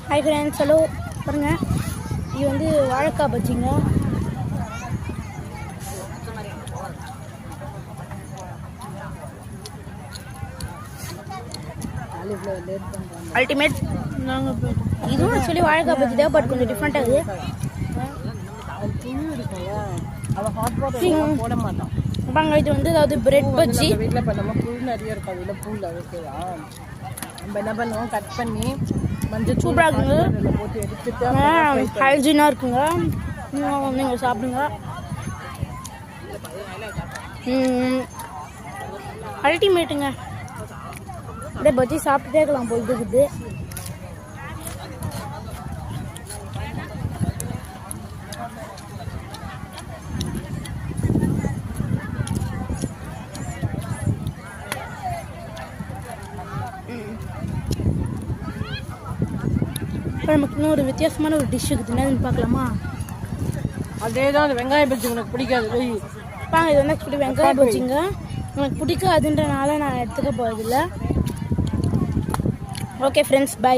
Hi friends, hello. பாருங்கள், இது வந்து வாழைக்காய் பஜ்ஜிங்க. அல்டிமேட். நாங்கள் இதுவும் ஆக்சுவலி வாழைக்காய் பஜ்ஜி தான், பட் கொஞ்சம் டிஃப்ரெண்ட்டாக இருக்குது. பாங்க, இது வந்து அதாவது பிரெட் பஜ்ஜி. வீட்டில் இப்போ நம்ம புல் நிறைய இருக்கும், அதில் புல் அதுக்குதா நம்ம என்ன பண்ணுவோம், கட் பண்ணி மஞ்சள் சூப்பராக இருக்குங்க, போட்டு எடுத்துட்டு ஹைஜீனாக இருக்குங்க. நீங்கள் சாப்பிடுங்க. அல்டிமேட்டுங்க. அப்படியே பஜ்ஜி சாப்பிட்டுட்டே இருக்கலாம் போல் இருக்குது. இப்போ நமக்கு இன்னும் ஒரு வித்தியாசமான ஒரு டிஷ் இருக்குது. என்னதுன்னு பார்க்கலாமா? அதே தான் அந்த வெங்காய பஜ்ஜி உனக்கு பிடிக்காது. பாங்க, இது வந்து ஆக்சுவலி வெங்காய பஜ்ஜிங்க. எனக்கு பிடிக்காதுன்றனால நான் எடுத்துக்க போகிறதில்ல. Okay friends, by.